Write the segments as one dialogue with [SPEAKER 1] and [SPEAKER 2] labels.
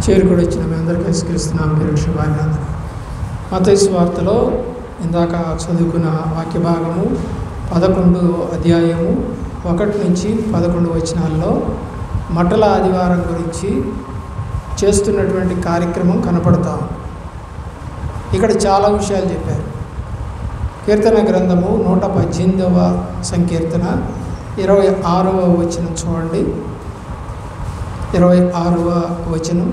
[SPEAKER 1] చేరుకుని వచ్చిన మీ అందరికీ యేసుక్రీస్తునామమున పేరిట శుభాభివందనాలు. మత్తయి సువార్తలో ఇందాక చదువుకున్న వాక్య భాగము 11వ అధ్యాయము 1 నుంచి 11 వచనాల్లో మట్టల ఆదివారం గురించి చేస్తున్నటువంటి కార్యక్రమం కనపడతాం. ఇక్కడ చాలా విషయాలు చెప్పారు. కీర్తన గ్రంథము 118వ సంకీర్తన 26వ వచనం చూడండి. 26వ వచనం,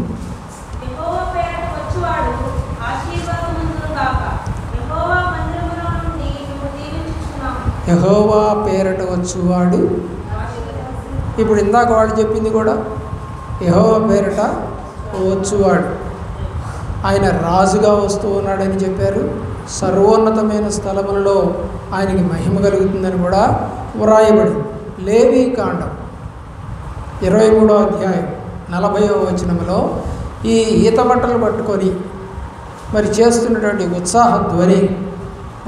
[SPEAKER 1] యెహోవా పేరట వచ్చువాడు. ఇప్పుడు ఇందాక వాళ్ళు చెప్పింది కూడా యెహోవా పేరట వచ్చువాడు. ఆయన రాజుగా వస్తూ ఉన్నాడని చెప్పారు. సర్వోన్నతమైన స్థలములలో ఆయనకి మహిమ కలుగుతుందని కూడా వ్రాయబడింది. లేవీ కాండం 23వ అధ్యాయం 40వ వచనంలో ఈ ఈత బట్టలు పట్టుకొని మరి చేస్తున్నటువంటి ఉత్సాహ ధ్వని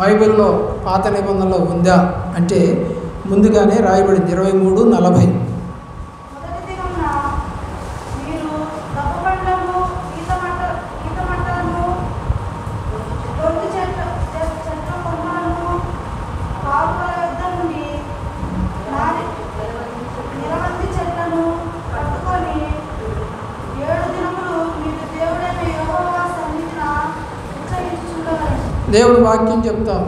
[SPEAKER 1] బైబిల్లో పాత నిబంధనలో ఉందా అంటే ముందుగానే రాయబడింది. 23:40. దేవుడి వాక్యం చెప్తాం.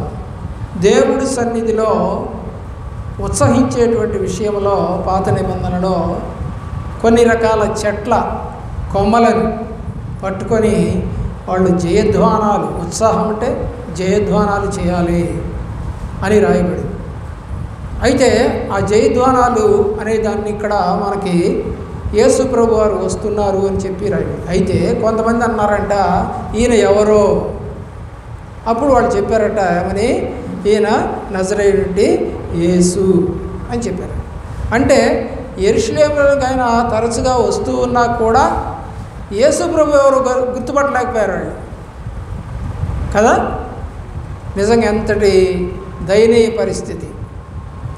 [SPEAKER 1] దేవుడి సన్నిధిలో ఉత్సహించేటువంటి విషయంలో పాత నిబంధనలో కొన్ని రకాల చెట్ల కొమ్మలను పట్టుకొని వాళ్ళు జయధ్వానాలు, ఉత్సాహం అంటే జయధ్వానాలు చేయాలి అని రాయబడింది. అయితే ఆ జయధ్వానాలు అనే దాన్ని ఇక్కడ మనకి యేసు ప్రభు వారు వస్తున్నారు అని చెప్పి రాయబడింది. అయితే కొంతమంది అన్నారంట ఈయన ఎవరో. అప్పుడు వాళ్ళు చెప్పారట ఏమని, ఈయన నజరేయుడి యేసు అని చెప్పారు. అంటే యెరూషలేములోకి ఆయన తరచుగా వస్తూ ఉన్నా కూడా యేసు ప్రభు ఎవరు గుర్తుపట్టలేకపోయారు వాళ్ళు కదా. నిజంగా ఎంతటి దయనీయ పరిస్థితి.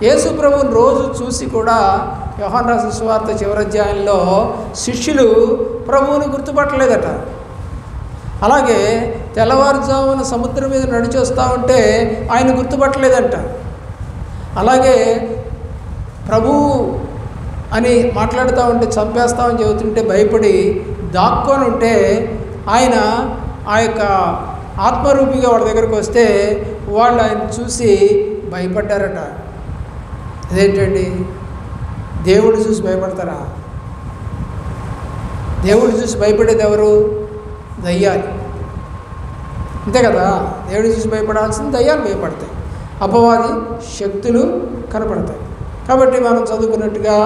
[SPEAKER 1] యేసు ప్రభువుని రోజు చూసి కూడా యోహాను రాసిన సువార్త చివరి అధ్యాయంలో శిష్యులు ప్రభువుని గుర్తుపట్టలేదట. అలాగే తెల్లవారుజామున సముద్రం మీద నడిచొస్తూ ఉంటే ఆయన గుర్తుపట్టలేదంట. అలాగే ప్రభువు అని మాట్లాడుతూ ఉంటే చంపేస్తామని చెబుతుంటే భయపడి దాక్కొని ఉంటే ఆయన ఆ యొక్క ఆత్మరూపిగా వాళ్ళ దగ్గరకు వస్తే వాళ్ళు ఆయన చూసి భయపడ్డారట. అదేంటండి, దేవుడు చూసి భయపడతారా? దేవుడు చూసి భయపడేది ఎవరు? దయ్యాలు. అంతే కదా. దేవుడు చూసి భయపడాల్సింది దయ్యాలు భయపడతాయి, అపవాది శక్తులు కనపడతాయి. కాబట్టి మనం చదువుకున్నట్టుగా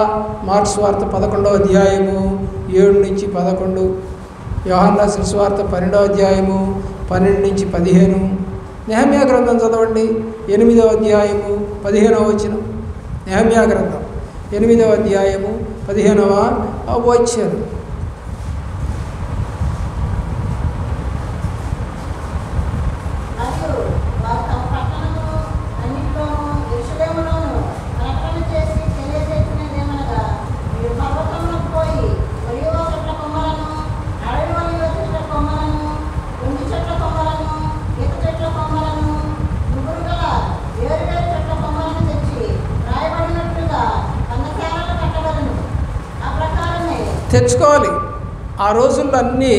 [SPEAKER 1] మార్క్స్ వార్త 11వ అధ్యాయము 7 నుంచి 11, యోహాను రాసిన సువార్త 12వ అధ్యాయము 12 నుంచి 15, నెహెమ్యా గ్రంథం చదవండి 8వ అధ్యాయము 15వ వచనం. నెహెమ్యా గ్రంథం 8వ అధ్యాయము 15వ వచనం. తెచ్చుకోవాలి. ఆ రోజుల్లో అన్నీ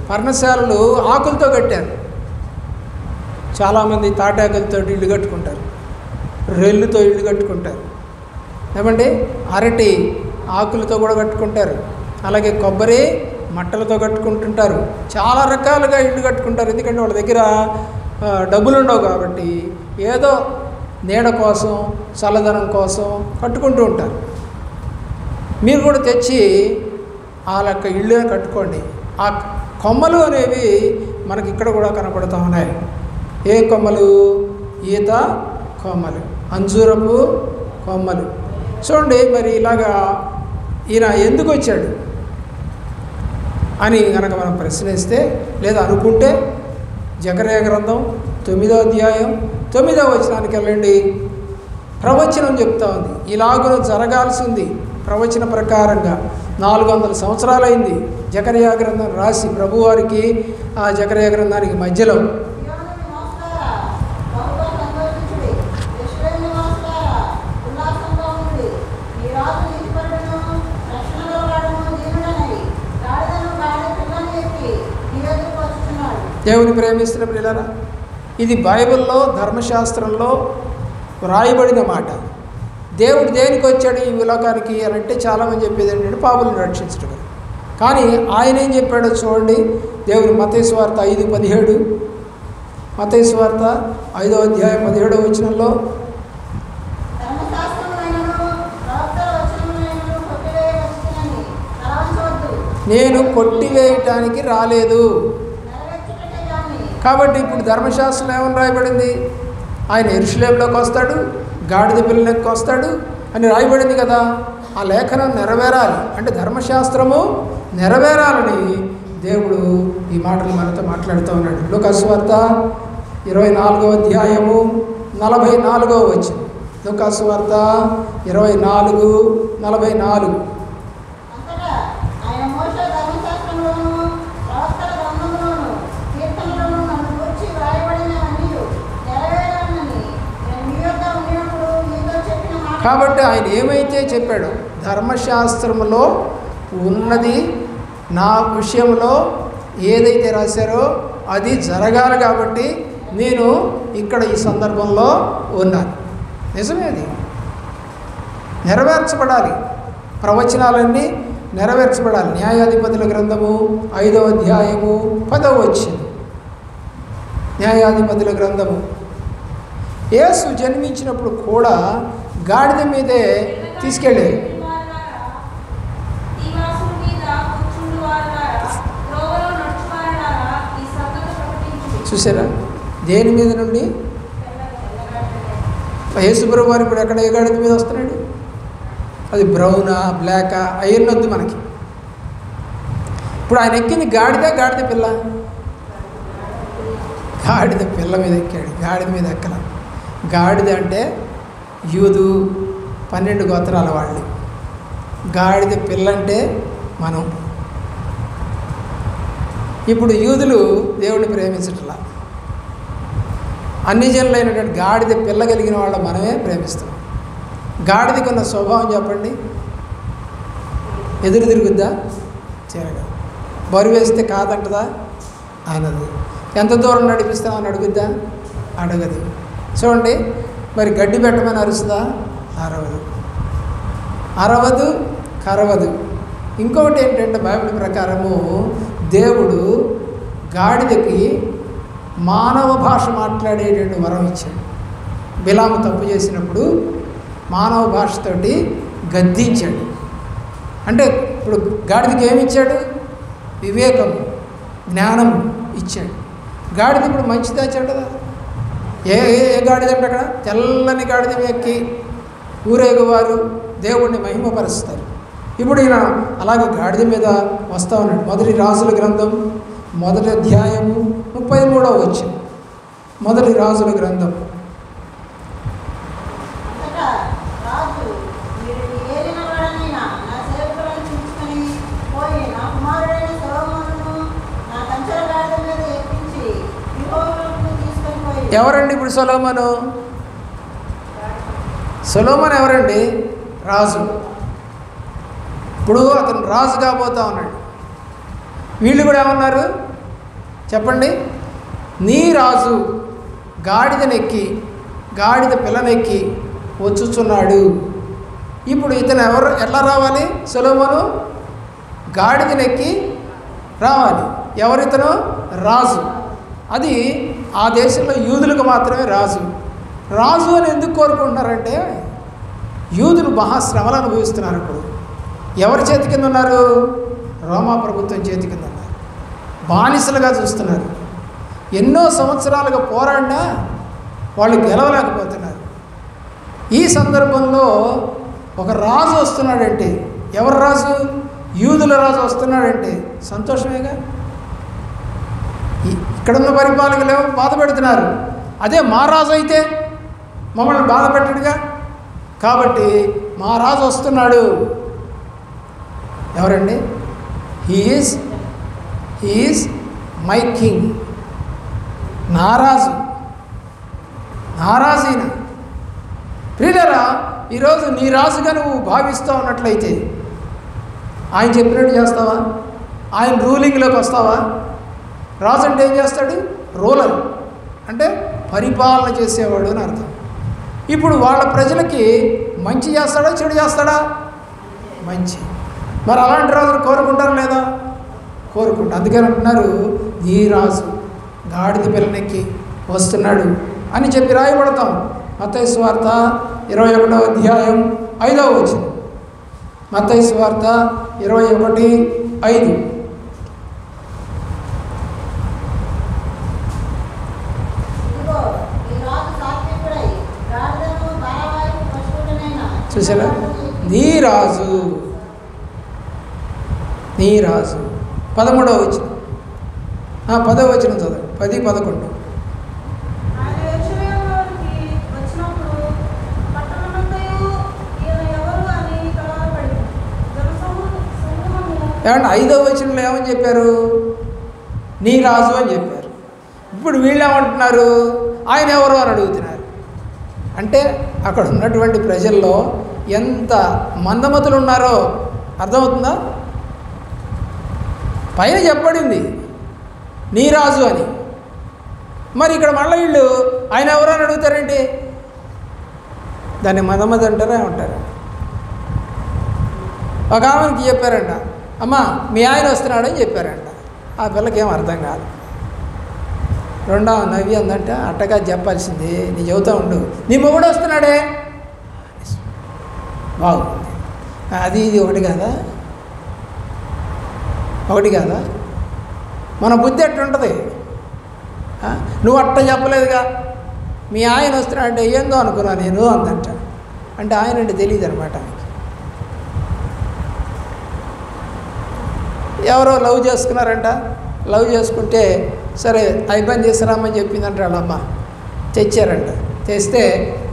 [SPEAKER 1] పర్ణశాలలు ఆకులతో కట్టారు. చాలామంది తాటాకులతో ఇల్లు కట్టుకుంటారు, రెల్లుతో ఇల్లు కట్టుకుంటారు, ఏమండి అరటి ఆకులతో కూడా కట్టుకుంటారు. అలాగే కొబ్బరి మట్టలతో కట్టుకుంటుంటారు. చాలా రకాలుగా ఇల్లు కట్టుకుంటారు. ఎందుకంటే వాళ్ళ దగ్గర డబ్బులు ఉండవు కాబట్టి ఏదో నీడ కోసం, చల్లదనం కోసం కట్టుకుంటూ ఉంటారు. మీరు కూడా తెచ్చి ఆ లెక్క ఇళ్ళు కట్టుకోండి. ఆ కొమ్మలు అనేవి మనకి ఇక్కడ కూడా కనపడుతూ ఉన్నాయి. ఏ కొమ్మలు? ఈత కొమ్మలు, అంజూరపు కొమ్మలు. చూడండి, మరి ఇలాగా ఈయన ఎందుకు వచ్చాడు అని కనుక మనం ప్రశ్నిస్తే లేదా అనుకుంటే జకర్యా గ్రంథం 9వ అధ్యాయం 9వ వచనానికి వెళ్ళండి. ప్రవచనం చెప్తా ఉంది. ఇలాగున జరగాల్సింది ప్రవచన ప్రకారంగా 400 సంవత్సరాలైంది జకర్యా గ్రంథం రాసి, ప్రభువారికి ఆ జకర్యా గ్రంథానికి మధ్యలో. దేవుని ప్రేమిస్తున్న ప్రియులారా, ఇది బైబిల్లో ధర్మశాస్త్రంలో వ్రాయబడిన మాట. దేవుడు దేనికి వచ్చాడు ఈ లోకానికి అని అంటే చాలామంది చెప్పేది ఏంటంటే పాపులను రక్షించడం. కానీ ఆయన ఏం చెప్పాడో చూడండి. దేవుని మత్తయి సువార్త 5:17, మత్తయి సువార్త 5వ అధ్యాయం 17వ వచనంలో, నేను కొట్టివేయటానికి రాలేదు. కాబట్టి ఇప్పుడు ధర్మశాస్త్రం ఏమని రాయబడింది? ఆయన యెరూషలేములోకి వస్తాడు, గాడిద పిల్లలకి వస్తాడు అని రాయబడింది కదా. ఆ లేఖనం నెరవేరాలి అంటే ధర్మశాస్త్రము నెరవేరాలని దేవుడు ఈ మాటలు మనతో మాట్లాడుతూ ఉన్నాడు. లూకాసు వార్త 24వ అధ్యాయము 44వ వచనం. లూకాసు వార్త 24:44. కాబట్టి ఆయన ఏమైతే చెప్పాడో ధర్మశాస్త్రంలో ఉన్నది నా విషయంలో ఏదైతే రాశారో అది జరగాలి. కాబట్టి నేను ఇక్కడ ఈ సందర్భంలో ఉన్నాను. నిజమే, అది నెరవేర్చబడాలి. ప్రవచనాలన్నీ నెరవేర్చబడాలి. న్యాయాధిపతుల గ్రంథము 5వ అధ్యాయము 10వ వచనం. న్యాయాధిపతుల గ్రంథము. యేసు జన్మించినప్పుడు కూడా గాడిద మీదే తీసుకెళ్ళారు. చూసారా దేని మీద నుండి? యేసుప్రభు వారు ఇప్పుడు ఎక్కడ ఏ గాడిద మీద వస్తున్నాడు? అది బ్రౌనా బ్లాకా అయ్యొద్దు మనకి. ఇప్పుడు ఆయన ఎక్కింది గాడిద పిల్ల? గాడిద పిల్ల మీద ఎక్కాడు, గాడిద మీద ఎక్కల. గాడిద అంటే యూదు 12 గోత్రాల వాళ్ళు. గాడిద పిల్ల అంటే మనం. ఇప్పుడు యూదులు దేవుడిని ప్రేమించట్లా. అన్ని జనులైనటువంటి గాడిద పిల్ల కలిగిన వాళ్ళు మనమే ప్రేమిస్తాం. గాడిదకి ఉన్న స్వభావం చెప్పండి. ఎదురు తిరుగుద్దా? చేరగా. బరువు వేస్తే కాదంటదా? అనదు. ఎంత దూరం నడిపిస్తామని అడుగుద్దా? అడగదు. చూడండి, మరి గడ్డి పెట్టమని అరుస్తుందా? అరవదు, కరవదు. ఇంకొకటి ఏంటంటే బైబిల్ ప్రకారము దేవుడు గాడిదకి మానవ భాష మాట్లాడేటువంటి వరం ఇచ్చాడు. బిలాము తప్పు చేసినప్పుడు మానవ భాషతోటి గద్దించాడు. అంటే ఇప్పుడు గాడిదకి ఏమి ఇచ్చాడు? వివేకము, జ్ఞానము ఇచ్చాడు. గాడిద ఇప్పుడు మంచిదా చెడ్డదా? ఏ గాడిద అంటే అక్కడ తెల్లని గాడిద ఎక్కి ఊరేగువారు దేవుణ్ణి మహిమపరుస్తారు. ఇప్పుడు ఈయన అలాగే గాడిద మీద వస్తూ ఉన్నాడు. మొదటి రాజుల గ్రంథం 1వ అధ్యాయము 33వ వచనం. మొదటి రాజుల గ్రంథం. ఎవరండి ఇప్పుడు సొలొమోను? సొలొమోను ఎవరండి? రాజు. ఇప్పుడు అతను రాజు కాబోతా ఉన్నాడు. వీళ్ళు కూడా ఏమన్నారు చెప్పండి? నీ రాజు గాడిదనెక్కి గాడిద పిల్లనెక్కి వచ్చుచున్నాడు. ఇప్పుడు ఇతను ఎట్లా రావాలి? సొలొమోను గాడిదనెక్కి రావాలి. ఎవరితను? రాజు. అది ఆ దేశంలో యూదులకు మాత్రమే రాజు. రాజు అని ఎందుకు కోరుకుంటున్నారంటే యూదులు మహాశ్రమలు అనుభవిస్తున్నారు. ఇప్పుడు ఎవరి చేతి కింద ఉన్నారు? రోమా ప్రభుత్వం చేతి కింద ఉన్నారు. బానిసలుగా చూస్తున్నారు. ఎన్నో సంవత్సరాలుగా పోరాడినా వాళ్ళు గెలవలేకపోతున్నారు. ఈ సందర్భంలో ఒక రాజు వస్తున్నాడంటే, ఎవరు రాజు? యూదుల రాజు వస్తున్నాడంటే సంతోషమేగా. ఇక్కడున్న పరిపాలకులు బాధ పెడుతున్నారు. అదే మా రాజు అయితే మమ్మల్ని బాధ పెట్టడుగా. కాబట్టి మా రాజు వస్తున్నాడు. ఎవరండి? He is my king. నారాజు ఈయన. ప్రియులారా, ఈరోజు నీ రాజుగా నువ్వు భావిస్తూ ఉన్నట్లయితే ఆయన చెప్పినట్టు చేస్తావా? ఆయన రూలింగ్లోకి వస్తావా? రాజు అంటే ఏం చేస్తాడు? రూలర్ అంటే పరిపాలన చేసేవాడు అని అర్థం. ఇప్పుడు వాళ్ళ ప్రజలకి మంచి చేస్తాడా, చెడు చేస్తాడా? మంచి. మరి అలాంటి రాజులు కోరుకుంటారా లేదా? కోరుకుంటారు. అందుకని అంటున్నారు, ఈ రాజు గాడిద పిల్లనెక్కి వస్తున్నాడు అని చెప్పి రాయబడతాం. మత్తయి సువార్త 21వ అధ్యాయం 5వ వచనం. మత్తయి సువార్త 21:5. చూసారా? నీ రాజు 13వ వచనం. 10వ వచనం చదువు. 10, 11. ఏమంటే 5వ వచనంలో ఏమని చెప్పారు? నీ రాజు అని చెప్పారు. ఇప్పుడు వీళ్ళు ఏమంటున్నారు? ఆయన ఎవరు అని అడుగుతున్నారు. అంటే అక్కడ ఉన్నటువంటి ప్రజల్లో ఎంత మందమతులు ఉన్నారో అర్థమవుతుందా? పైన చెప్పబడింది నీ రాజు అని. మరి ఇక్కడ మళ్ళీ వీళ్ళు ఆయన ఎవరు అని అడుగుతారేంటి? దాన్ని మందమతి అంటారా ఉంటారు. ఒక ఆమెకి చెప్పారంట, అమ్మా మీ ఆయన వస్తున్నాడని చెప్పారంట. ఆ పిల్లకి ఏం అర్థం కాదు. రెండవ నవ్వి అందంటే అట్టగా చెప్పాల్సింది, నీ చెబుతూ ఉండు, నీ మొగుడు వస్తున్నాడే. బాగుంది. అది ఇది ఒకటి కాదా? మన బుద్ధి ఎట్టుంటుంది? నువ్వు అట్ట చెప్పలేదుగా, మీ ఆయన వస్తున్నాడంటే ఏందో అనుకున్నా నేను అందంట. అంటే ఆయన అంటే తెలియదు అనమాట. ఎవరో లవ్ చేసుకున్నారంట. లవ్ చేసుకుంటే సరే అయిపోయింది తీసుకురామని చెప్పిందంట వాళ్ళమ్మ. తెచ్చారంట. తెస్తే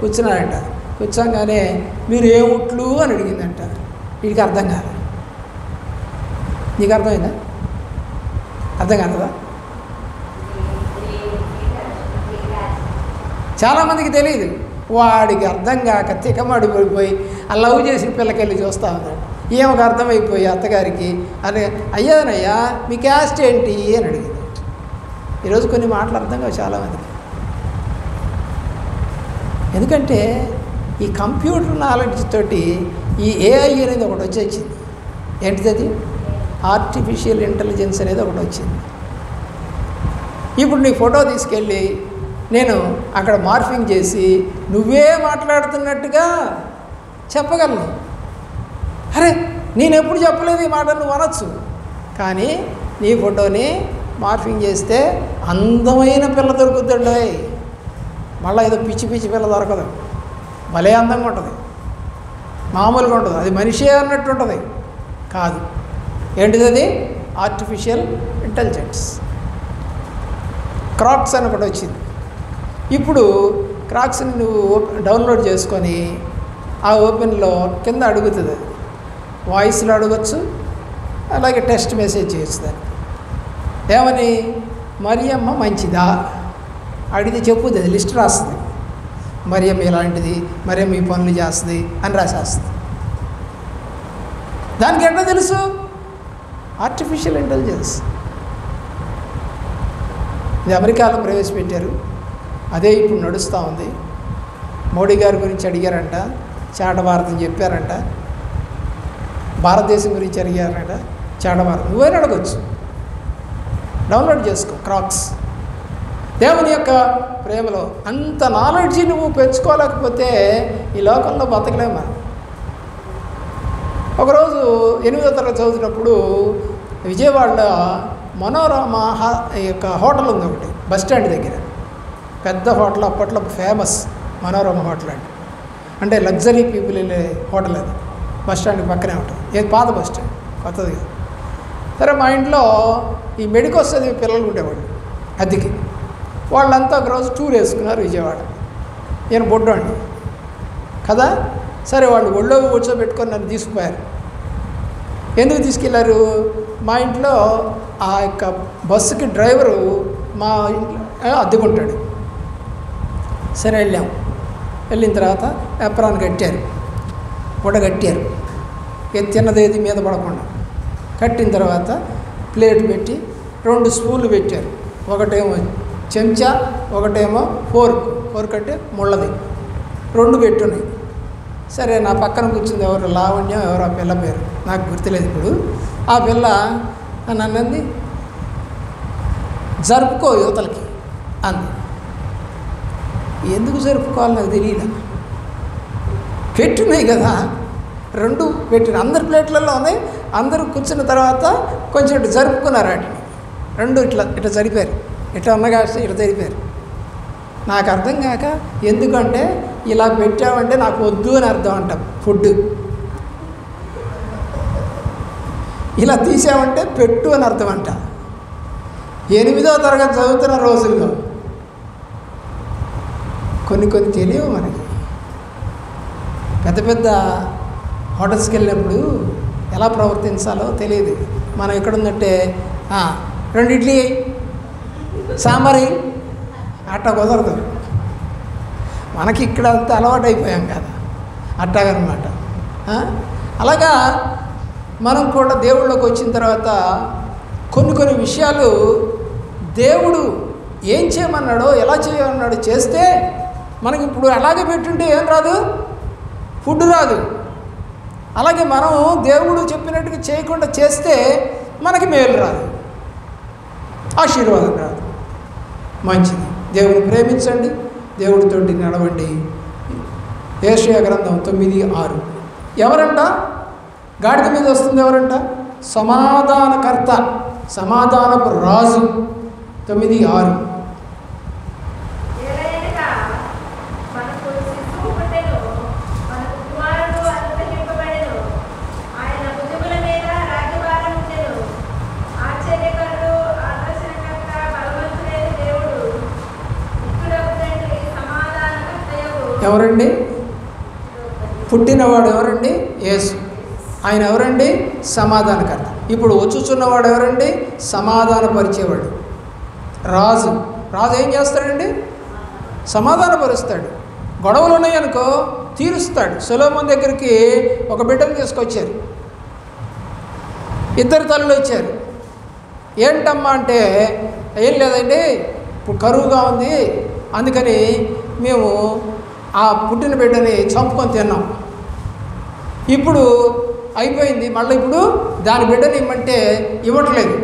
[SPEAKER 1] కూర్చున్నారంట. కూర్చోగానే మీరు ఏ ఉట్లు అని అడిగిందంట. వీడికి అర్థం కాదు. నీకు అర్థమైందా? అర్థం కాదా? చాలామందికి తెలియదు. వాడికి అర్థం కాక తికమడి పడిపోయి ఆ లవ్ చేసిన పిల్లకెళ్ళి చూస్తూ ఉన్నాడు. ఏమొక అర్థమైపోయి అత్తగారికి అని, అయ్యానయ్యా మీ క్యాస్ట్ ఏంటి అని అడిగింది. ఈరోజు కొన్ని మాటలు అర్థం కావు చాలామందికి. ఎందుకంటే ఈ కంప్యూటర్ నాలెడ్జ్ తోటి ఈ ఏఐ అనేది ఒకటి వచ్చేసింది. ఏంటిది అది? ఆర్టిఫిషియల్ ఇంటెలిజెన్స్ అనేది ఒకటి వచ్చింది. ఇప్పుడు నీ ఫోటో తీసుకెళ్ళి నేను అక్కడ మార్ఫింగ్ చేసి నువ్వే మాట్లాడుతున్నట్టుగా చెప్పగలను. అరే నేను ఎప్పుడు చెప్పలేదు ఈ మాట నువ్వు అనొచ్చు. కానీ నీ ఫోటోని మార్ఫింగ్ చేస్తే అందమైన పిల్ల దొరుకుతుండే. మళ్ళీ ఏదో పిచ్చి పిల్ల దొరకదు. భలే అందంగా ఉంటుంది, మామూలుగా ఉంటుంది. అది మనిషే అన్నట్టు ఉంటుంది. కాదు. ఏంటిది అది? Artificial intelligence. క్రాక్స్ అని ఒకటి వచ్చింది. ఇప్పుడు క్రాక్స్ని నువ్వు డౌన్లోడ్ చేసుకొని ఆ ఓపెన్లో కింద అడుగుతుంది. వాయిస్లో అడగచ్చు, అలాగే టెక్స్ట్ మెసేజ్ చేయొచ్చు. దానికి ఏమని? మరియమ్మ మంచిదా అడిగితే చెప్పుద్ది. అది లిస్ట్ రాస్తుంది. మరియమ్మ ఇలాంటిది, మరియమ్మ ఈ పనులు చేస్తుంది అని రాసేస్తుంది. దానికి ఎట్లా తెలుసు? Artificial intelligence. ఇది అమెరికాలో ప్రవేశపెట్టారు. అదే ఇప్పుడు నడుస్తూ ఉంది. మోడీ గారి గురించి అడిగారంట, చాట భారతం చెప్పారంట. భారతదేశం గురించి అడిగారంట, చాట భారతం. నువ్వైనా అడగచ్చు, డౌన్లోడ్ చేసుకో. క్రాక్స్. దేవుని యొక్క ప్రేమలో అంత నాలెడ్జి నువ్వు పెంచుకోలేకపోతే ఈ లోకంలో బతకలేము మనం. ఒకరోజు 8వ తరగతి చదువుతున్నప్పుడు విజయవాడలో మనోరమ యొక్క హోటల్ ఉంది ఒకటి, బస్ స్టాండ్ దగ్గర. పెద్ద హోటల్, అప్పట్లో ఫేమస్ మనోరమ హోటల్ అంటే లగ్జరీ పీపుల్ వెళ్ళే హోటల్. అది బస్ స్టాండ్కి పక్కనే ఉంటుంది. ఏది పాత బస్ స్టాండ్, కొత్తది. సరే మా ఇంట్లో ఈ మెడికోస్ చదివే పిల్లలు ఉండేవాళ్ళు అద్దెకి. వాళ్ళంతా ఒకరోజు టూర్ వేసుకున్నారు విజయవాడ. నేను బొడ్డోండి కదా. సరే వాళ్ళు ఒళ్ళో కూర్చోబెట్టుకొని నన్ను తీసుకుపోయారు. ఎందుకు తీసుకెళ్లారు? మా ఇంట్లో ఆ యొక్క బస్సుకి డ్రైవరు మా ఇంట్లో అద్దెకుంటాడు. సరే వెళ్ళాం. వెళ్ళిన తర్వాత ఎప్రాన్ కట్టారు, కట్టారు, తిన్నదేది మీద పడకుండా. కట్టిన తర్వాత ప్లేట్ పెట్టి 2 స్పూన్లు పెట్టారు. ఒకటేమో చెంచా, ఒకటేమో ఫోర్క్ అంటే ముళ్ళది, 2 పెట్టున్నాయి. సరే, నా పక్కన కూర్చుంది ఎవరు, లావణ్యం ఎవరు, ఆ పిల్ల పేరు నాకు గుర్తులేదు ఇప్పుడు. ఆ పిల్ల నన్నంది, జరుపుకో యువతలకి అంది. ఎందుకు జరుపుకోవాలి నాకు తెలియదు. పెట్టున్నాయి కదా, 2 పెట్టిన, అందరి ప్లేట్లలో ఉన్నాయి. అందరూ కూర్చున్న తర్వాత కొంచెం ఇట్లా జరుపుకున్నారు. వాటిని 2 ఇట్లా జరిపారు, ఇట్లా ఉన్నగా ఇట్లా జరిపారు. నాకు అర్థం కాక, ఎందుకంటే ఇలా పెట్టామంటే నాకు వద్దు అని అర్థం అంట. ఫుడ్ ఇలా తీసామంటే పెట్టు అని అర్థం అంట. 8వ తరగతి చదువుతున్న రోజుల్లో కొన్ని తెలియవు మనకి. పెద్ద పెద్ద హోటల్స్కి వెళ్ళినప్పుడు ఎలా ప్రవర్తించాలో తెలియదు. మనం ఎక్కడ ఉన్నట్టే 2 ఇడ్లీ సాంబార్ అట్టా కుదరదు. మనకి ఇక్కడ అంతా అలవాటు అయిపోయాం కదా, అట్టాగనమాట. అలాగా మనం కూడా దేవుళ్ళలోకి వచ్చిన తర్వాత కొన్ని విషయాలు దేవుడు ఏం చేయమన్నాడో, ఎలా చేయమన్నాడో చేస్తే మనకి ఇప్పుడు అలాగే పెట్టుంటే ఏం రాదు, ఫుడ్ రాదు. అలాగే మనం దేవుడు చెప్పినట్టుగా చేయకుండా చేస్తే మనకి మేలు రాదు, ఆశీర్వాదం రాదు. మంచిది. దేవుని ప్రేమించండి, దేవుడితోటి నడవండి. యెషయా గ్రంథం 9:6. ఎవరంట గాడిద మీద వస్తుంది? ఎవరంట? సమాధానకర్త, సమాధానపు రాజు. 9:6. ఎవరండి? పుట్టినవాడు ఎవరండి? యేసు. ఆయన ఎవరండి? సమాధానకర్త. ఇప్పుడు వచ్చుచున్నవాడు ఎవరండి? సమాధానపరిచేవాడు, రాజు. రాజు ఏం చేస్తాడండి? సమాధానపరుస్తాడు. గొడవలు ఉన్నాయనుకో తీరుస్తాడు. సొలొమోను దగ్గరికి ఒక బిడ్డను తీసుకొచ్చారు, 2 తల్లులు వచ్చారు. ఏంటమ్మా అంటే, ఏం లేదండి, ఇప్పుడు కరువుగా ఉంది, అందుకని మేము ఆ పుట్టిన బిడ్డని చంపుకొని తిన్నాం, ఇప్పుడు అయిపోయింది, మళ్ళీ ఇప్పుడు దాని బిడ్డని ఇమ్మంటే ఇవ్వట్లేదు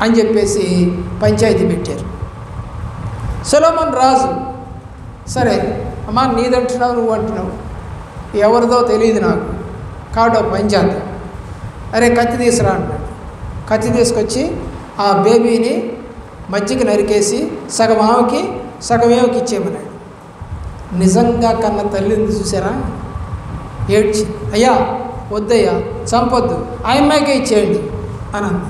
[SPEAKER 1] అని చెప్పేసి పంచాయతీ పెట్టారు. సొలొమోను రాజు, సరే అమ్మా నీదంటున్నావు, నువ్వు అంటున్నావు, ఎవరిదో తెలియదు నాకు, కాబట్టి పని చేద్దాం. అరే కత్తి తీసురా అన్నాడు. కత్తి తీసుకొచ్చి ఆ బేబీని మధ్యకి నరికేసి సగం ఆమెకి సగం ఏమికి ఇచ్చేయమన్నాడు. నిజంగా కన్న తల్లిని చూసారా? ఏడ్చి, అయ్యా వద్దయ్యా చంపొద్దు, ఆ అమ్మాయికే ఇచ్చేయండి అని అంది.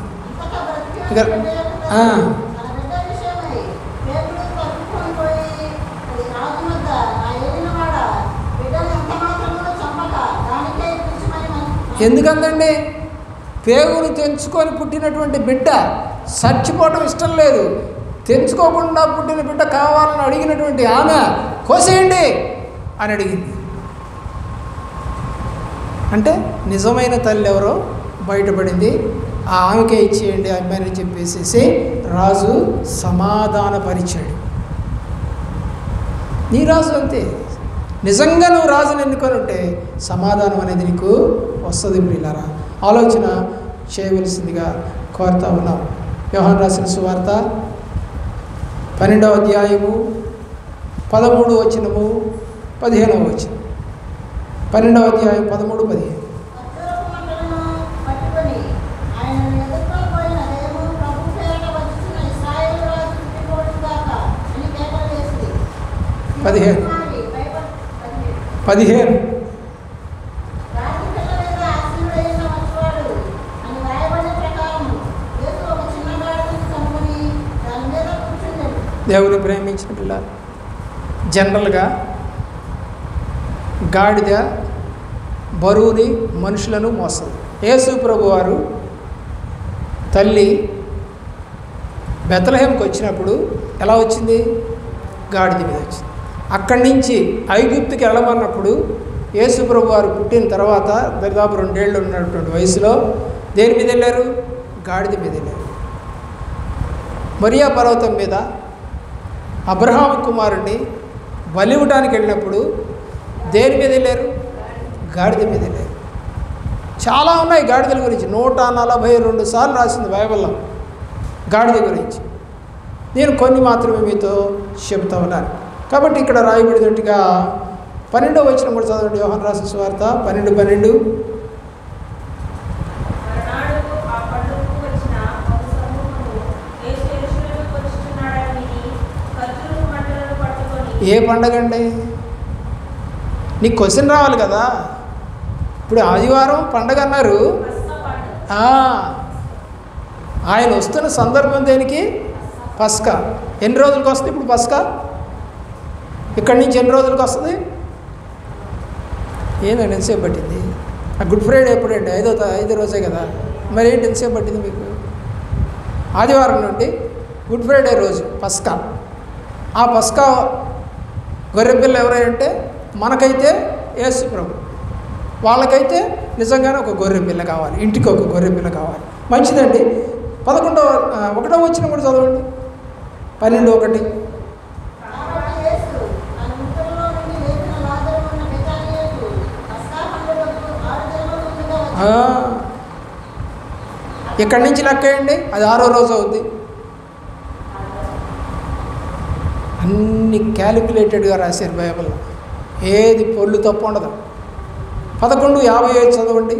[SPEAKER 1] ఎందుకందండి? పేగులు తెంచుకొని పుట్టినటువంటి బిడ్డ చచ్చిపోవడం ఇష్టం లేదు, తెంచుకోకుండా పుట్టిన బిడ్డ కావాలని అడిగినటువంటి ఆమె కోసేయండి అని అడిగింది. అంటే నిజమైన తల్లి ఎవరో బయటపడింది. ఆ ఆమెకే ఇచ్చేయండి ఆ అమ్మాయిని చెప్పేసేసి రాజు సమాధానపరిచాడు. నీ రాజు అంతే. నిజంగా నువ్వు రాజుని ఎన్నుకొని ఉంటే సమాధానం అనేది నీకు వస్తుంది. ప్రియులారా, ఆలోచన చేయవలసిందిగా కోరుతా ఉన్నాం. యోహాను రాసిన సువార్త 12వ అధ్యాయము 13వ వచనము 15వ వచనం. 12వ అధ్యాయం 13, 15. పదిహేను. దేవుని ప్రేమించిన పిల్లలు, జనరల్గా గాడిద బరువుని, మనుషులను మోస్తుంది. యేసు ప్రభువారు తల్లి బెత్లెహేంకి వచ్చినప్పుడు ఎలా వచ్చింది? గాడిద మీద వచ్చింది. అక్కడి నుంచి ఐగుప్తుకి వెళ్ళమన్నప్పుడు యేసు ప్రభువారు పుట్టిన తర్వాత దాదాపు 2 ఏళ్ళు ఉన్నటువంటి వయసులో దేని మీద వెళ్ళారు? గాడిద మీద వెళ్ళారు. మొరియా పర్వతం మీద అబ్రహాము కుమారుడిని బలి ఇవ్వడానికి వెళ్ళినప్పుడు దేని మీద వెళ్ళారు? గాడిద మీద వెళ్ళారు. చాలా ఉన్నాయి గాడిదల గురించి. 142 సార్లు రాసింది బైబిల్లో గాడిద గురించి. నేను కొన్ని మాత్రమే మీతో చెబుతా ఉన్నాను. కాబట్టి ఇక్కడ రాయబడినట్టుగా 12వ వచనం కూడా చదవండి. యోహాను రాసిన సువార్త 12:12. ఏ పండగ అండి? నీకు క్వశ్చన్ రావాలి కదా. ఇప్పుడు ఆదివారం పండగ అన్నారు. ఆయన వస్తున్న సందర్భం దేనికి? పస్కా. ఎన్ని రోజులకు వస్తుంది ఇప్పుడు పస్కా? ఇక్కడి నుంచి ఎన్ని రోజులకు వస్తుంది? ఏందండి ఎంతసేపు పట్టింది? ఆ గుడ్ ఫ్రైడే ఎప్పుడండి? ఐదో రోజే కదా. మరి ఏంటి ఎంతసేపు పట్టింది మీకు? ఆదివారం నుండి గుడ్ ఫ్రైడే రోజు పస్కా. ఆ పస్కా గొర్రెపిల్ల ఎవరంటే మనకైతే యేసు ప్రభు, వాళ్ళకైతే నిజంగానే ఒక గొర్రెపిల్ల కావాలి, ఇంటికి ఒక గొర్రెపిల్ల కావాలి. మంచిదండి. 1వ వచనం కూడా చదవండి. 12:1. ఇక్కడి నుంచి లెక్కేయండి, అది 6వ రోజు అవుద్ది. అన్ని క్యాలిక్యులేటెడ్గా రాశారు బైబిల్లో. ఏది పొల్లు తప్పు ఉండదు. 11:55 చదవండి.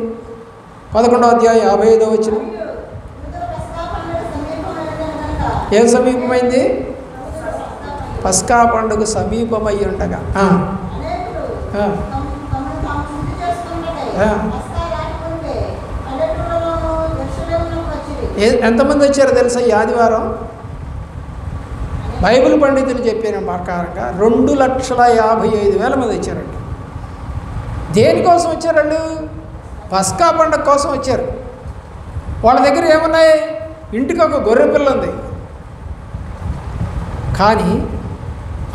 [SPEAKER 1] 11వ అధ్యాయం 55వ వచనం. ఏం సమీపమైంది? పస్కా పండుగ సమీపమై ఉండగా ఎంతమంది వచ్చారో తెలుసా? ఈ ఆదివారం బైబిల్ పండితులు చెప్పిన ప్రకారంగా 2,55,000 మంది వచ్చారండి. దేనికోసం వచ్చారండి? పస్కా పండుగ కోసం వచ్చారు. వాళ్ళ దగ్గర ఏమున్నాయి? ఇంటికి ఒక గొర్రెపిల్ల ఉంది. కానీ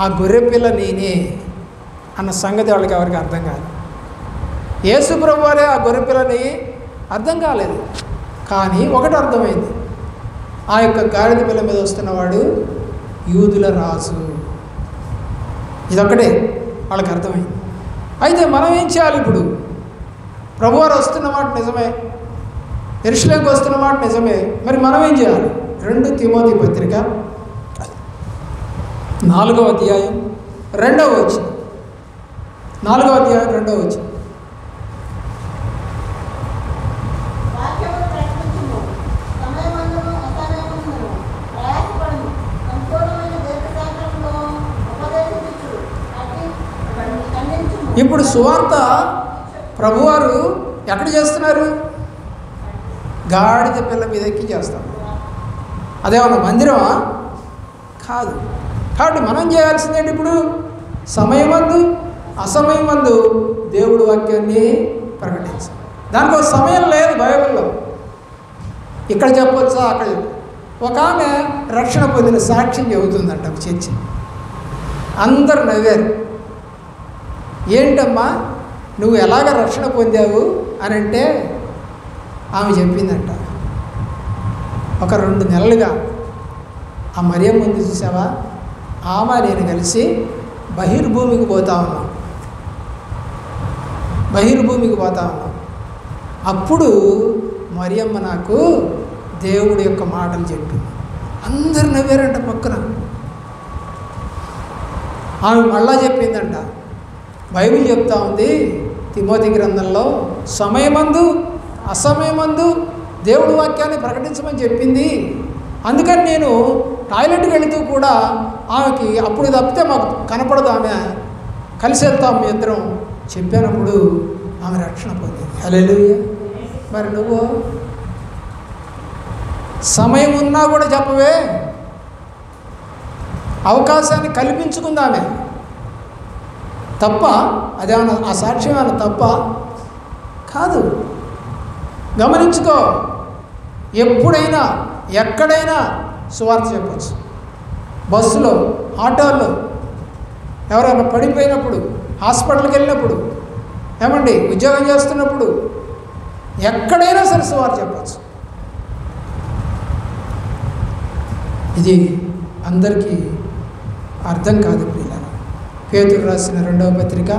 [SPEAKER 1] ఆ గొర్రెపిల్ల నేనే అన్న సంగతి వాళ్ళకి ఎవరికి అర్థం కాదు. యేసు ప్రభువారే ఆ గొర్రెపిల్లని అర్థం కాలేదు. కానీ ఒకటి అర్థమైంది, ఆ యొక్క గాడిద పిల్ల మీద వస్తున్నవాడు యూదుల రాజు. ఇదొక్కటే వాళ్ళకి అర్థమైంది. అయితే మనం ఏం చేయాలి? ఇప్పుడు ప్రభువారు వస్తున్న మాట నిజమే, యెరూషలేముకి వస్తున్న మాట నిజమే. మరి మనం ఏం చేయాలి? 2 తిమోతి పత్రిక 4వ అధ్యాయం 2వ వచనం. 4వ అధ్యాయం 2వ వచనం. ఇప్పుడు సువార్త ప్రభువారు ఎక్కడ చేస్తున్నారు? గాడిద పిల్ల మీద ఎక్కి చేస్తాం. అదేమన్నా మందిరమా? కాదు. కాబట్టి మనం చేయాల్సిందేంటి? ఇప్పుడు సమయమందు అసమయమందు దేవుడి వాక్యాన్ని ప్రకటించాలి. దానికి ఒక సమయం లేదు బైబిల్లో. ఇక్కడ చెప్పొచ్చా, అక్కడ ఒక ఆమె రక్షణ పొందిన సాక్ష్యం చెబుతుందంట ఒక చర్చి. అందరు నవ్వారు. ఏంటమ్మా నువ్వు ఎలాగ రక్షణ పొందావు అని అంటే ఆమె చెప్పిందంట, ఒక 2 నెలలుగా ఆ మరియమ్మ ముందు చూసావా, ఆమె నేను కలిసి బహిర్భూమికి పోతా ఉన్నాం. అప్పుడు మరియమ్మ నాకు దేవుడి యొక్క మాటలు చెప్పింది. అందరు నవ్వారంట పక్కన. ఆమె మళ్ళా చెప్పిందంట, బైబిల్ చెప్తా ఉంది తిమోతి గ్రంథంలో సమయమందు అసమయమందు దేవుడి వాక్యాన్ని ప్రకటించమని చెప్పింది. అందుకని నేను టాయిలెట్కి వెళుతూ కూడా ఆమెకి అప్పుడు తప్పితే మాకు కనపడదు, ఆమె కలిసి వెళ్తాం మీ ఇద్దరం చెప్పినప్పుడు ఆమె రక్షణ పొందింది. హల్లెలూయా. మరి నువ్వు సమయం ఉన్నా కూడా చెప్పవే, అవకాశాన్ని కల్పించుకుందామే తప్ప, అదేమన్నా ఆ సాక్ష్యం ఏమన్నా తప్ప? కాదు. గమనించుకో, ఎప్పుడైనా ఎక్కడైనా సువార్త చెప్పచ్చు. బస్సులో, ఆటోల్లో, ఎవరైనా పడిపోయినప్పుడు, హాస్పిటల్కి వెళ్ళినప్పుడు, ఏమండి ఉద్యోగం చేస్తున్నప్పుడు, ఎక్కడైనా సరే సువార్త చెప్పచ్చు. ఇది అందరికీ అర్థం కాదు ప్రియులారా. పేతురు రాసిన 2వ పత్రిక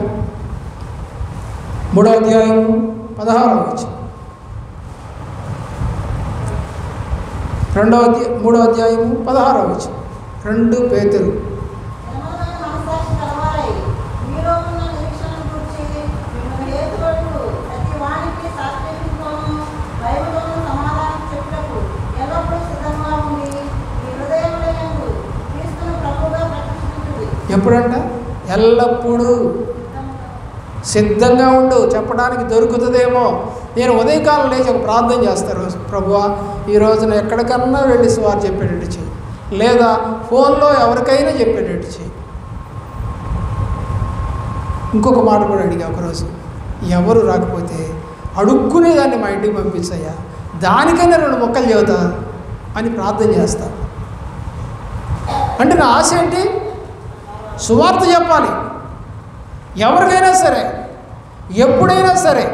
[SPEAKER 1] 3వ అధ్యాయం 16వ వచనం. 3వ అధ్యాయం 16వ వచనం. 2 పేతురు. ఎప్పుడంట? ఎల్లప్పుడూ సిద్ధంగా ఉండు, చెప్పడానికి దొరుకుతుందేమో. నేను ఉదయకాలం లేచి ఒక ప్రార్థన చేస్తాను, ప్రభువా ఈ రోజున ఎక్కడికన్నా వెళ్ళి సువార్త చెప్పేటట్టు చెయ్యి, లేదా ఫోన్లో ఎవరికైనా చెప్పేటట్టు చెయ్యి. ఇంకొక మాట కూడా అడిగా ఒకరోజు, ఎవరు రాకపోతే అడుక్కునేదాన్ని మా ఇంటికి పంపించయ్యా, దానికైనా 2 మొక్కలు చెబుతా అని ప్రార్థన చేస్తా. అంటే నా ఆశ ఏంటి? సువార్త చెప్పాలి. ఎవరికైనా సరే, ఎప్పుడైనా సరే,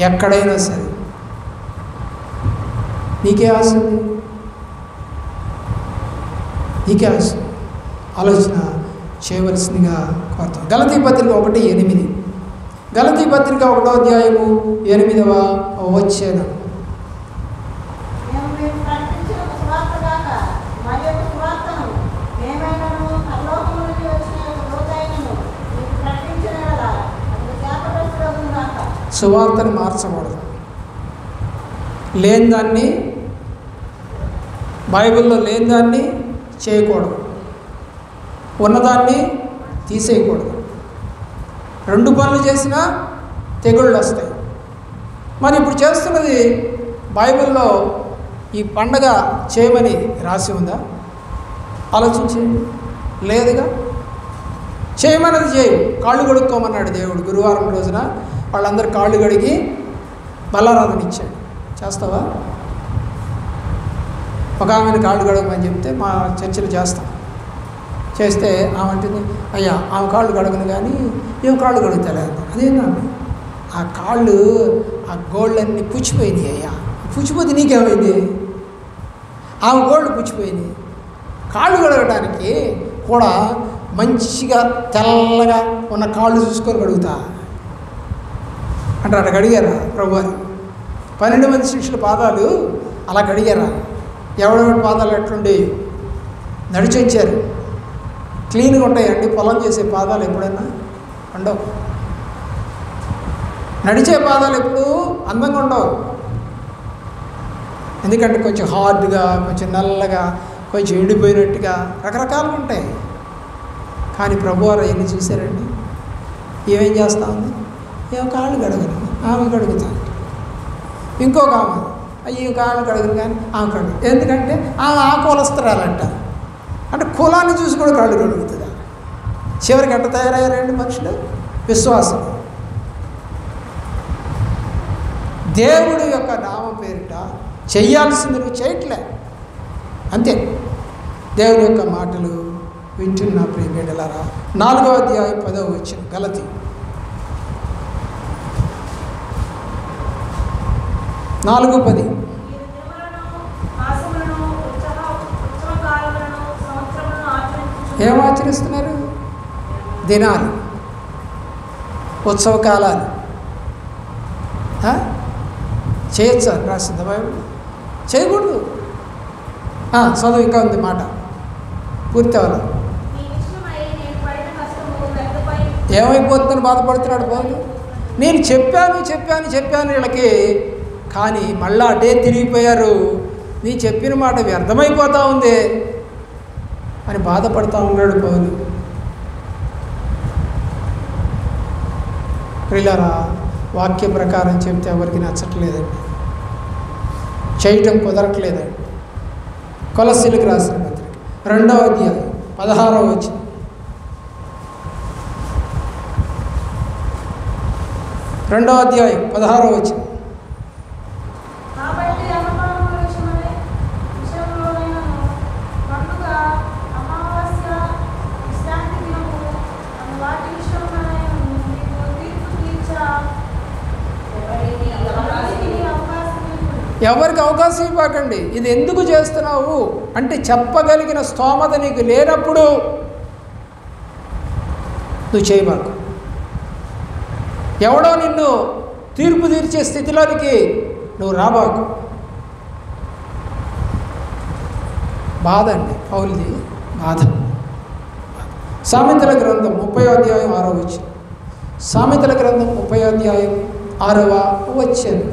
[SPEAKER 1] ఎక్కడైనా సరే. నీకే ఆశ ఉంది? నీకే ఆశ? ఆలోచన చేయవలసిందిగా కోరుతాం. గలతీ పత్రిక 1:8. గలతీ పత్రిక 1వ అధ్యాయము 8వ వచనం. సువార్తని మార్చకూడదు. లేని దాన్ని, బైబిల్లో లేని దాన్ని చేయకూడదు, ఉన్నదాన్ని తీసేయకూడదు. 2 పనులు చేసినా తెగుళ్ళు వస్తాయి. మరి ఇప్పుడు చేస్తున్నది బైబిల్లో ఈ పండగ చేయమని రాసి ఉందా? ఆలోచించండి. లేదుగా. చేయమన్నది చేయి. కాళ్ళు కడుక్కోమన్నాడు దేవుడు. గురువారం రోజున వాళ్ళందరూ కాళ్ళు కడిగి బలారాధన ఇచ్చాడు. చేస్తావా? ఒక ఆమెను కాళ్ళు కడగమని చెప్తే మా చర్చలు చేస్తాం. చేస్తే ఆమె అంటుంది, అయ్యా ఆమె కాళ్ళు కడగను కానీ ఏం కాళ్ళు కడుగుతలేదు. అదేంటండి, ఆ కాళ్ళు ఆ గోళ్ళన్నీ పుచ్చిపోయినాయి. అయ్యా పుచ్చిపోతే నీకేమైంది? ఆమె గోళ్ళు పుచ్చిపోయినాయి. కాళ్ళు కడగడానికి కూడా మంచిగా తెల్లగా ఉన్న కాళ్ళు చూసుకొని కడుగుతా అంటే అట్లా కడిగారా ప్రభు? 12 మంది శిష్యుల పాదాలు అలా కడిగారా? ఎవడెవడి పాదాలు ఎట్లుండేవి? నడిచి వచ్చారు. క్లీన్గా ఉంటాయండి పొలం చేసే పాదాలు? ఎప్పుడైనా ఉండవు. నడిచే పాదాలు ఎప్పుడు అందంగా ఉండవు. ఎందుకంటే కొంచెం హార్డ్గా, కొంచెం నల్లగా, కొంచెం ఎండిపోయినట్టుగా రకరకాలుగా ఉంటాయి. కానీ ప్రభువారు ఎన్ని చూశారండి? ఏమేం చేస్తా ఉంది? ఏమో కాళ్ళు కడగను, ఆమె కడుగుతాను. ఇంకొక ఆమె అయ్యో కాళ్ళు కడగను కానీ ఆమె కడుగు. ఎందుకంటే ఆమె ఆ కులస్తురాలంట. అంటే కులాన్ని చూసి కూడా కాళ్ళు కడుగుతుందా? చివరికి ఎట్ట తయారయ్యారండి మనుషులు? విశ్వాసం. దేవుడి యొక్క నామం పేరిట చెయ్యాల్సింది నువ్వు చేయట్లే, అంతే. దేవుడి యొక్క మాటలు వింటున్న ప్రియ బిడ్డలారా, 4వ అధ్యాయం 10వ వచనం. గలతీ 4:10. ఏం ఆచరిస్తున్నారు? దినాలు, ఉత్సవ కాలాలు చేయొచ్చా? రాసిందా బైబిల్? చేయకూడదు. చదువు ఇంకా ఉంది మాట పూర్తి అవ్వాలి. ఏమైపోతుందని బాధపడుతున్నాడు పౌలు. నేను చెప్పాను వీళ్ళకి, కానీ మళ్ళా అటే తిరిగిపోయారు. నీ చెప్పిన మాట వ్యర్థమైపోతూ ఉంది అని బాధపడుతూ ఉన్నాడు పౌలు. ప్రియులారా, వాక్య ప్రకారం చెప్తే ఎవరికి నచ్చట్లేదండి, చేయటం కుదరట్లేదండి. కొలస్సీలకు రాసిన పత్రిక 2వ అధ్యాయం 16వ వచనం. 2వ అధ్యాయం 16వ వచనం. ఎవరికి అవకాశం ఇవ్వకండి. ఇది ఎందుకు చేస్తున్నావు అంటే చెప్పగలిగిన స్తోమత నీకు లేనప్పుడు నువ్వు చేయబాకు. ఎవడో నిన్ను తీర్పు తీర్చే స్థితిలోనికి నువ్వు రాబాకు. బాధ అండి పౌలుది, బాధ. సామెతల గ్రంథం 30వ అధ్యాయం 6వ వచనం. సామెతల గ్రంథం 30వ అధ్యాయం 6వ వచనం.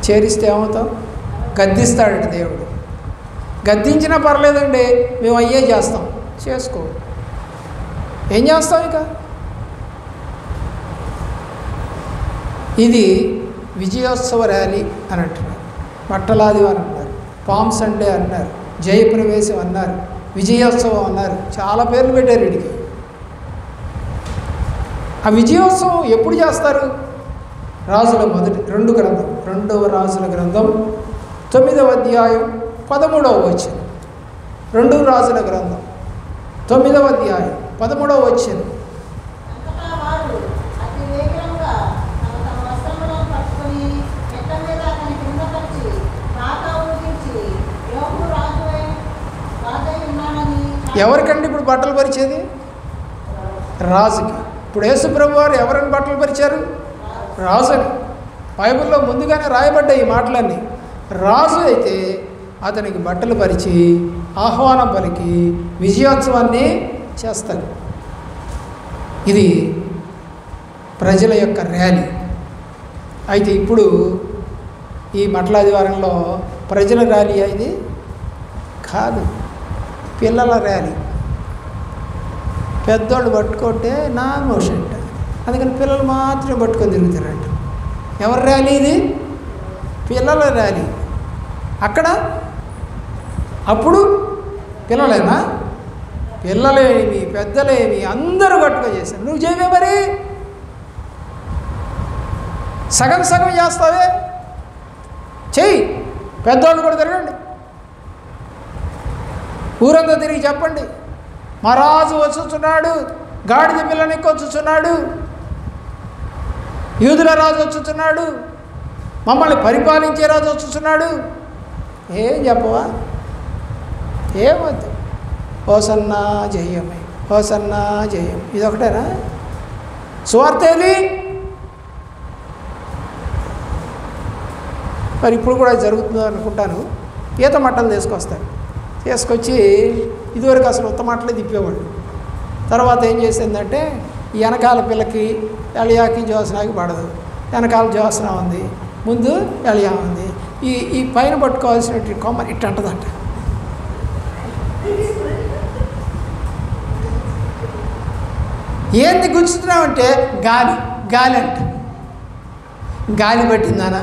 [SPEAKER 1] చేరిస్తే ఏమవుతాం? గద్దిస్తాడండి దేవుడు. గద్దించినా పర్లేదండి, మేము అయ్యే చేస్తాం. చేసుకో, ఏం చేస్తాం ఇక? ఇది విజయోత్సవ ర్యాలీ అని అంటున్నారు, బట్టలాదివారం అన్నారు, పామ్ సండే అన్నారు, జయప్రవేశం అన్నారు, విజయోత్సవం అన్నారు, చాలా పేర్లు పెట్టారు వీడికి. ఆ విజయోత్సవం ఎప్పుడు చేస్తారు? రాజుల మొదటి 2వ రాజుల గ్రంథం 9వ అధ్యాయం 13వ వచనం. 2 రాజుల గ్రంథం 9వ అధ్యాయం 13వ వచనం. ఎవరికండి ఇప్పుడు బట్టలు పరిచేది? రాజుకి. ఇప్పుడు యేసుప్రభు వారు ఎవరిని బట్టలు పరిచారు? రాజుని. బైబిల్లో ముందుగానే రాయబడ్డాయి ఈ మాటలన్నీ. రాజు అయితే అతనికి బట్టలు పరిచి ఆహ్వానం పలికి విజయోత్సవాన్ని చేస్తారు. ఇది ప్రజల యొక్క ర్యాలీ. అయితే ఇప్పుడు ఈ మట్లాదివారంలో ప్రజల ర్యాలీ ఇది కాదు, పిల్లల ర్యాలీ. పెద్దోళ్ళు పట్టుకుంటే నా మోషన్, అందుకని పిల్లలు మాత్రమే పట్టుకొని తిరుగుతారంట. ఎవరి ర్యాలీ ఇది? పిల్లల ర్యాలీ. అక్కడ అప్పుడు పిల్లలేనా? పిల్లలేమి పెద్దలేమి అందరూ పట్టుకొని చేశారు. నువ్వు చేయవే మరి, సగం సగం చేస్తావే, చెయ్యి. పెద్దవాళ్ళు కూడా తిరగండి, ఊరంతా తిరిగి చెప్పండి, మా రాజు వచ్చుచున్నాడు, గాడిద పిల్లని వచ్చుచున్నాడు, యూదుల రాజు వచ్చుచున్నాడు, మమ్మల్ని పరిపాలించే రాజు వచ్చుచున్నాడు. ఏం చెప్పవా? ఏమవుతుంది? హోసన్నా జయమే, హోసన్నా జయం. ఇదొకటేనా సువార్తేది? మరి ఇప్పుడు కూడా జరుగుతుందో అనుకుంటాను. ఈత మట్టలు తీసుకొస్తారు, తీసుకొచ్చి ఇదివరకు అసలు ఉత్త మాటలే తిప్పేవాళ్ళు. తర్వాత ఏం చేసిందంటే ఈ వెనకాల పిల్లకి ఎలియాకి జోసనాకి పడదు, వెనకాల జోసన ఉంది, ముందు ఎలియా ఉంది. ఈ పైన పట్టుకోవాల్సినటువంటి కొమ్మ ఇట్ట అంటదంట. ఏంది గుంచుతున్నామంటే గాలి, గాలి అంట. గాలి పట్టిందానా?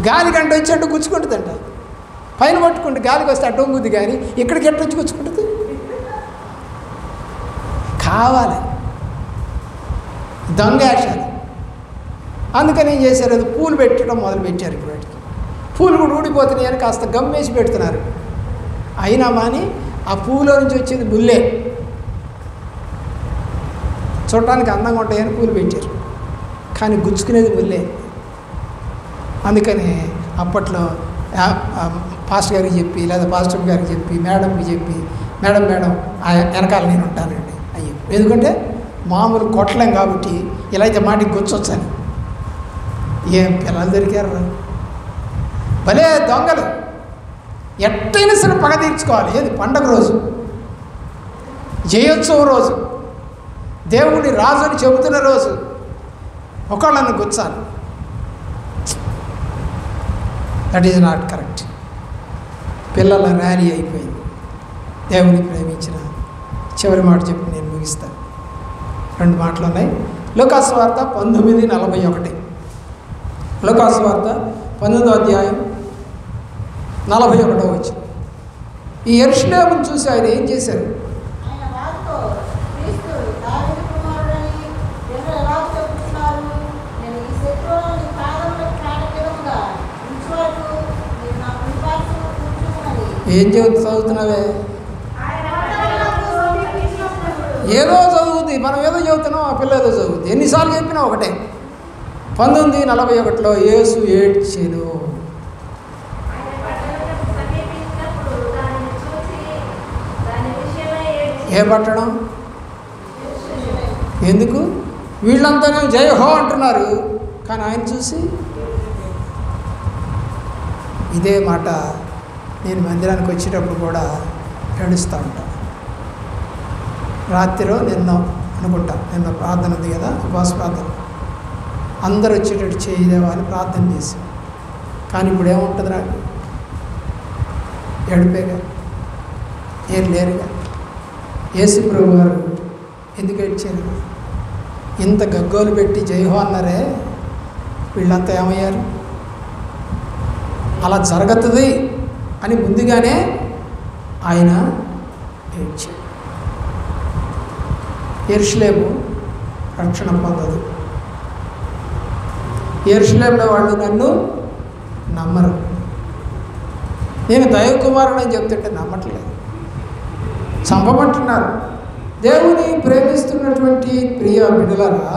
[SPEAKER 1] గాలి కంటే వచ్చి అడ్డు గుచ్చుకుంటుందంట. పైన పట్టుకుంటే గాలికి వస్తే అడ్డు వంగుద్ది, కానీ ఇక్కడికి ఎట్టు వచ్చి గుచ్చుకుంటుంది. కావాలి దొంగేషాలు. అందుకని ఏం చేశారు? అది పూలు పెట్టడం మొదలుపెట్టారు. ఇప్పుడు వాటికి పూలు కూడా ఊడిపోతున్నాయి అని కాస్త గమ్మేసి పెడుతున్నారు. అయినా మాని ఆ పూలో నుంచి వచ్చేది ముల్లే, చూడటానికి అందంగా ఉంటాయని పూలు పెట్టారు, కానీ గుచ్చుకునేది ముల్లే. అందుకని అప్పట్లో పాస్టర్ గారికి చెప్పి, లేదా పాస్టర్ గారికి చెప్పి, మేడంకి చెప్పి, మేడం వెనకాల నేను ఉంటానండి అయ్యో, ఎందుకంటే మామూలు కొట్టలేం కాబట్టి ఇలా అయితే మాటికి గుచ్చొచ్చని. ఏం పిల్లలు దొరికారు భలే దొంగలు. ఎట్టయినా సరే పగ తీర్చుకోవాలి. ఏది? పండగ రోజు, జయోత్సవం రోజు, దేవుడి రాజు అని చెబుతున్న రోజు ఒకళ్ళను గుచ్చాలి. That is not correct. పిల్లల ర్యాలీ అయిపోయింది. దేవుని ప్రేమించిన చివరి మాట చెప్పి నేను ముగిస్తాను. 2 మాటలు ఉన్నాయి. లూకాసు వార్త 19:41. లూకాసు వార్త 19వ అధ్యాయం 41వ వచనం. ఈ యెరూషలేమును చూసి ఆయన ఏం చేశారు? ఏం చదువుతున్నావే? ఏదో చదువుతుంది, మనం ఏదో చదువుతున్నాం, ఆ పిల్ల ఏదో చదువుతుంది. ఎన్నిసార్లు చెప్పినా ఒకటే. 1941లో యేసు ఏడ్చెను. ఏ పట్టణం? ఎందుకు? వీళ్ళంతానే జయ హో అంటున్నారు, కానీ ఆయన చూసి ఇదే మాట నేను మందిరానికి వచ్చేటప్పుడు కూడా ఏడుస్తూ ఉంటాను. రాత్రిలో నిన్న అనుకుంటా, నిన్న ప్రార్థన ఉంది కదా, ఉపవాస ప్రార్థన, అందరూ వచ్చేటట్టు చేయదేవా అని ప్రార్థన చేశాం. కానీ ఇప్పుడు ఏముంటుంది నాకు? ఏడిపేగా, ఏం లేరుగా. యేసు ప్రభు వారు ఎందుకు ఏడ్చారు? ఇంత గగ్గోలు పెట్టి జయహో అన్నారే, వీళ్ళంతా ఏమయ్యారు? అలా జరుగుతుంది అని ముందుగానే ఆయన ఏడ్చాడు. యెరూషలేము రక్షణ పొందదు. యెరూషలేములో వాళ్ళు నన్ను నమ్మరు. నేను దైవ కుమారుడు అని చెప్తుంటే నమ్మట్లేదు, చంపమంటున్నారు. దేవుని ప్రేమిస్తున్నటువంటి ప్రియ బిడ్డలారా,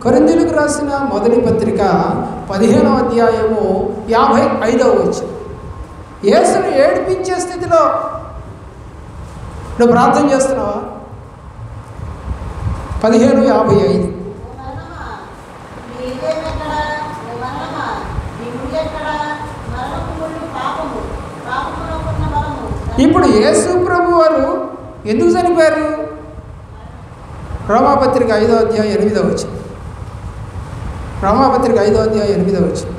[SPEAKER 1] కొరింథీయులకు రాసిన మొదటి పత్రిక 15వ అధ్యాయము 55వ వచనం. యేసును ఏడిపించే స్థితిలో నువ్వు ప్రార్థన చేస్తున్నావా? 15:55. ఇప్పుడు యేసు ప్రభు వారు ఎందుకు చనిపోయారు? రోమాపత్రిక 5వ అధ్యాయం 8వ వచనం. రోమాపత్రిక 5వ అధ్యాయం 8వ వచనం.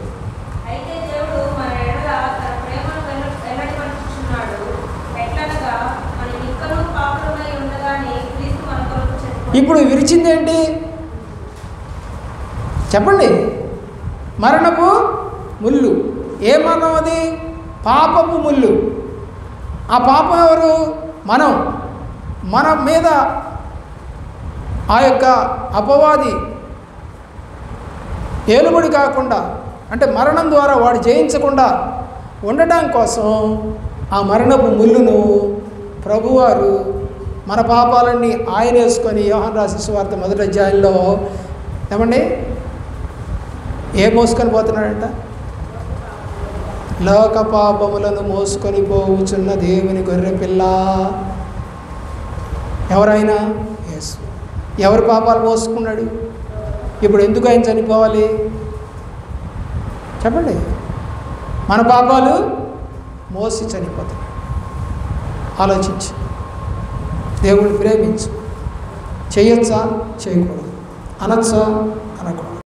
[SPEAKER 1] ఇప్పుడు విరిచిందేంటి చెప్పండి? మరణపు ముళ్ళు. ఏ మరణం అది? పాపపు ముళ్ళు. ఆ పాపం ఎవరు? మనం. మన మీద ఆ యొక్క అపవాది ఏలుబడి కాకుండా, అంటే మరణం ద్వారా వాడు జయించకుండా ఉండటం కోసం ఆ మరణపు ముళ్ళును ప్రభువారు మన పాపాలన్నీ ఆయన వేసుకొని, యోహాను రాసిన సువార్త 1వ అధ్యాయంలో ఏమండి ఏ మోసుకొని పోతున్నాడంట? లోక పాపములను మోసుకొని పోవుచున్న దేవుని గొర్రె పిల్ల. ఎవరైనా యేసు. ఎవరి పాపాలు మోసుకున్నాడు? ఇప్పుడు ఎందుకు ఆయన చనిపోవాలి చెప్పండి? మన పాపాలు మోసి చనిపోతాయి. ఆలోచించి దేవుడిని ప్రేమించు. చేయొచ్చా? చేయకూడదు. అనొచ్చా? అనకూడదు.